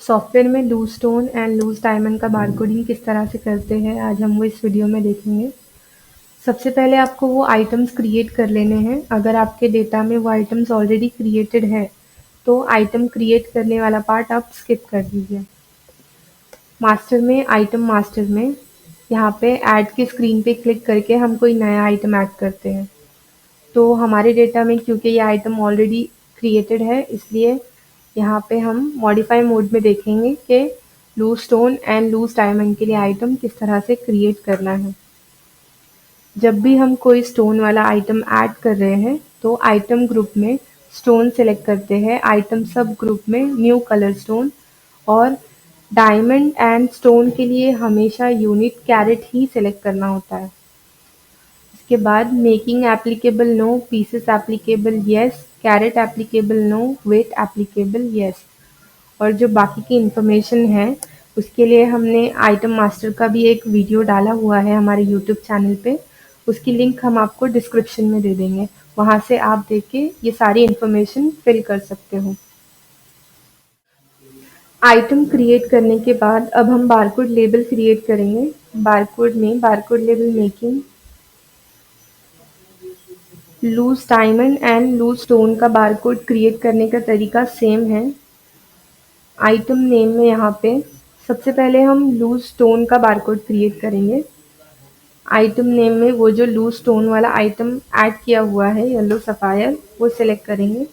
Software में loose stone and loose diamond का barcoding किस तरह से करते हैं, आज हम वो इस वीडियो में देखेंगे। सबसे पहले आपको वो आइटम्स क्रिएट कर लेने हैं। अगर आपके डेटा में वो आइटम्स ऑलरेडी क्रिएटेड है तो आइटम क्रिएट करने वाला पार्ट आप स्किप कर दीजिए। आइटम मास्टर में यहाँ पे ऐड की स्क्रीन पे क्लिक करके हम कोई नया आइटम ऐड करते हैं। तो हमारे डेटा में क्योंकि ये आइटम ऑलरेडी क्रिएटेड है, इसलिए यहाँ पे हम मॉडिफाई मोड में देखेंगे कि loose stone and loose diamond के लिए आइटम किस तरह से क्रिएट करना है। जब भी हम कोई स्टोन वाला आइटम ऐड कर रहे हैं तो आइटम ग्रुप में स्टोन सेलेक्ट करते हैं, आइटम सब ग्रुप में न्यू कलर स्टोन, और डायमंड एंड स्टोन के लिए हमेशा यूनिट कैरेट ही सेलेक्ट करना होता है। इसके बाद making applicable no, pieces applicable yes, carat applicable no, weight applicable yes. और जो बाकी की इन्फॉर्मेशन है उसके लिए हमने आइटम मास्टर का भी एक वीडियो डाला हुआ है हमारे यूट्यूब चैनल पे। उसकी लिंक हम आपको डिस्क्रिप्शन में दे देंगे, वहाँ से आप देख के ये सारी इन्फॉर्मेशन फिल कर सकते हो। आइटम क्रिएट करने के बाद अब हम बारकोड लेबल क्रिएट करेंगे। बारकोड में barcode label making, loose diamond and loose stone का बारकोड क्रिएट करने का तरीका सेम है। आइटम नेम में यहाँ पे सबसे पहले हम लूज स्टोन का बारकोड क्रिएट करेंगे। आइटम नेम में वो जो लूज स्टोन वाला आइटम ऐड किया हुआ है येलो सफायर, वो सिलेक्ट करेंगे।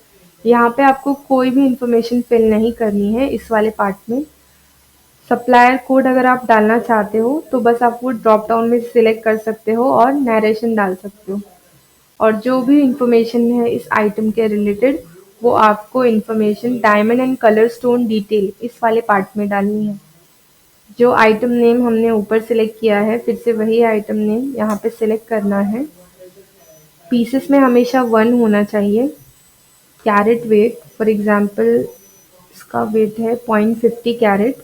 यहाँ पे आपको कोई भी इंफॉर्मेशन फिल नहीं करनी है इस वाले पार्ट में। सप्लायर कोड अगर आप डालना चाहते हो तो बस आप वो ड्रॉप डाउन में सिलेक्ट कर सकते हो और नरेशन डाल सकते हो। और जो भी इंफॉर्मेशन है इस आइटम के रिलेटेड वो आपको information diamond and colour stone detail इस वाले पार्ट में डालनी है। जो आइटम नेम हमने ऊपर सिलेक्ट किया है फिर से वही आइटम नेम यहाँ पे सिलेक्ट करना है। पीसेस में हमेशा 1 होना चाहिए। कैरेट वेट, फॉर एग्जांपल इसका वेट है 0.50 कैरेट।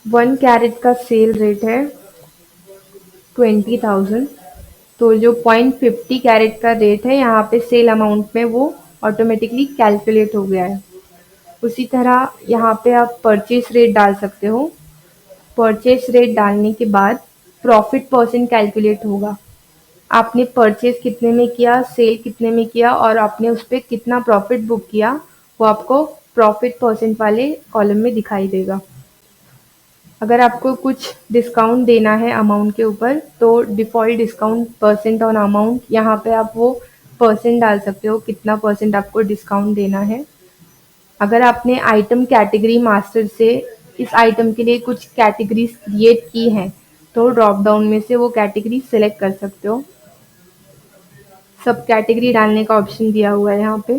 1 कैरेट का सेल रेट है 20,000। तो जो 0.50 कैरेट का रेट है यहाँ पे सेल अमाउंट में वो ऑटोमेटिकली कैलकुलेट हो गया है। उसी तरह यहाँ पे आप परचेस रेट डाल सकते हो। परचेस रेट डालने के बाद प्रॉफिट परसेंट कैलकुलेट होगा। आपने परचेस कितने में किया, सेल कितने में किया और आपने उस पर कितना प्रॉफिट बुक किया, वो आपको प्रॉफिट परसेंट वाले कॉलम में दिखाई देगा। अगर आपको कुछ डिस्काउंट देना है अमाउंट के ऊपर तो default discount percent on amount, यहाँ पे आप वो परसेंट डाल सकते हो कितना परसेंट आपको डिस्काउंट देना है। अगर आपने आइटम कैटेगरी मास्टर से इस आइटम के लिए कुछ कैटेगरीज क्रिएट की हैं तो ड्रॉप डाउन में से वो कैटेगरी सेलेक्ट कर सकते हो। सब कैटेगरी डालने का ऑप्शन दिया हुआ है यहाँ पे।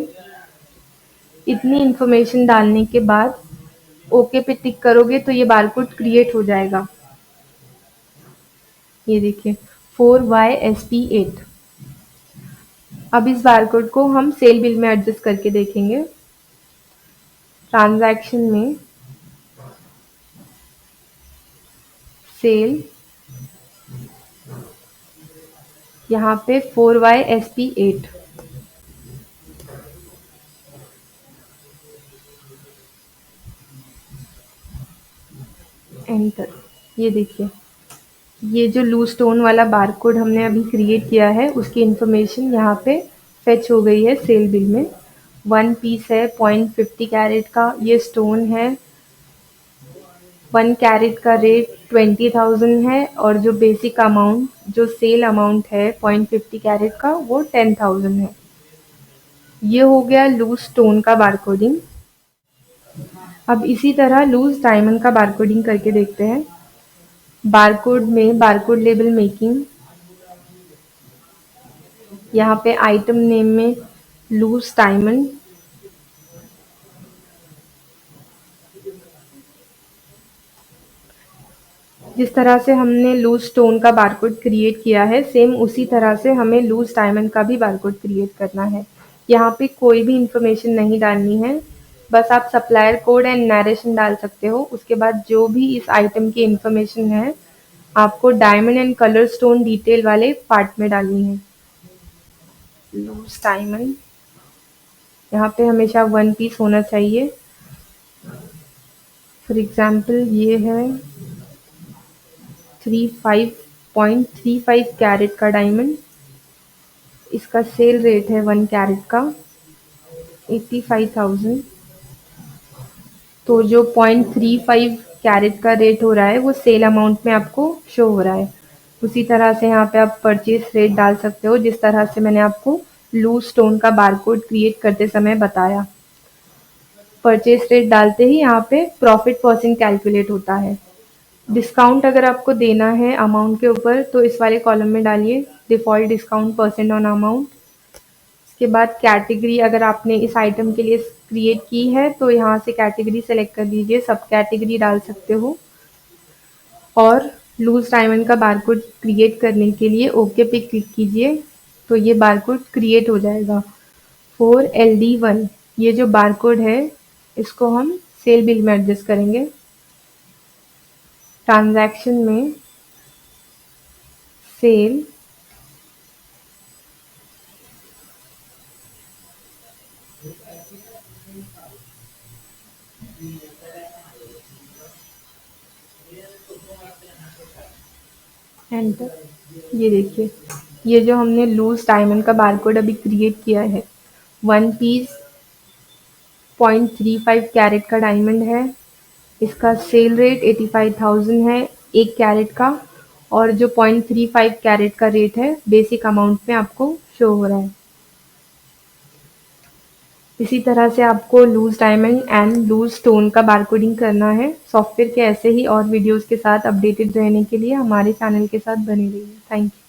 इतनी इन्फॉर्मेशन डालने के बाद ओके पे टिक करोगे तो ये बारकोड क्रिएट हो जाएगा। ये देखिए 4YSP8। अब इस बारकोड को हम सेल बिल में एडजस्ट करके देखेंगे। ट्रांजैक्शन में सेल, यहाँ पे 4YSP8, एंटर। ये देखिए ये जो लूज स्टोन वाला बारकोड हमने अभी क्रिएट किया है उसकी इन्फॉर्मेशन यहाँ पे फेच हो गई है सेल बिल में। 1 पीस है 0.50 कैरेट का, ये स्टोन है। 1 कैरेट का रेट 20,000 है और जो बेसिक अमाउंट, जो सेल अमाउंट है 0.50 कैरेट का, वो 10,000 है। ये हो गया लूज स्टोन का बारकोडिंग। अब इसी तरह लूज डायमंड का बारकोडिंग करके देखते हैं। बारकोड में बारकोड लेबल मेकिंग, यहाँ पे आइटम नेम में लूज डायमंड, जिस तरह से हमने लूज स्टोन का बारकोड क्रिएट किया है सेम उसी तरह से हमें लूज डायमंड का भी बारकोड क्रिएट करना है। यहाँ पे कोई भी इंफॉर्मेशन नहीं डालनी है, बस आप सप्लायर कोड एंड नरेशन डाल सकते हो। उसके बाद जो भी इस आइटम की इंफॉर्मेशन है आपको diamond and colour stone detail वाले पार्ट में डालनी है। लूज डायमंड, यहाँ पे हमेशा 1 पीस होना चाहिए। फॉर एग्जाम्पल ये है 35.35 कैरेट का डायमंड, इसका सेल रेट है 1 कैरेट का 85,000। तो जो 0.35 कैरेट का रेट हो रहा है वो सेल अमाउंट में आपको शो हो रहा है। उसी तरह से यहाँ पे आप परचेज रेट डाल सकते हो, जिस तरह से मैंने आपको लूज स्टोन का बारकोड क्रिएट करते समय बताया। परचेज रेट डालते ही यहाँ पे प्रॉफिट परसेंट कैलकुलेट होता है। डिस्काउंट अगर आपको देना है अमाउंट के ऊपर तो इस वाले कॉलम में डालिए default discount percent on amount. इसके बाद कैटेगरी अगर आपने इस आइटम के लिए क्रिएट की है तो यहाँ से कैटेगरी सेलेक्ट कर लीजिए, सब कैटेगरी डाल सकते हो। और लूज डायमंड का बारकोड क्रिएट करने के लिए ओके पे क्लिक कीजिए तो ये बारकोड क्रिएट हो जाएगा। 4LD1 ये जो बारकोड है इसको हम सेल बिल में एडजस्ट करेंगे। ट्रांजैक्शन में सेल एंटर। ये देखिए ये जो हमने लूज डायमंड का बारकोड अभी क्रिएट किया है 1 पीस 0.35 कैरेट का डायमंड है, इसका सेल रेट 85,000 है 1 कैरेट का, और जो 0.35 कैरेट का रेट है बेसिक अमाउंट में आपको शो हो रहा है। इसी तरह से आपको loose diamond and loose stone का बारकोडिंग करना है। सॉफ्टवेयर के ऐसे ही और वीडियोस के साथ अपडेटेड रहने के लिए हमारे चैनल के साथ बने रहिए। Thank you.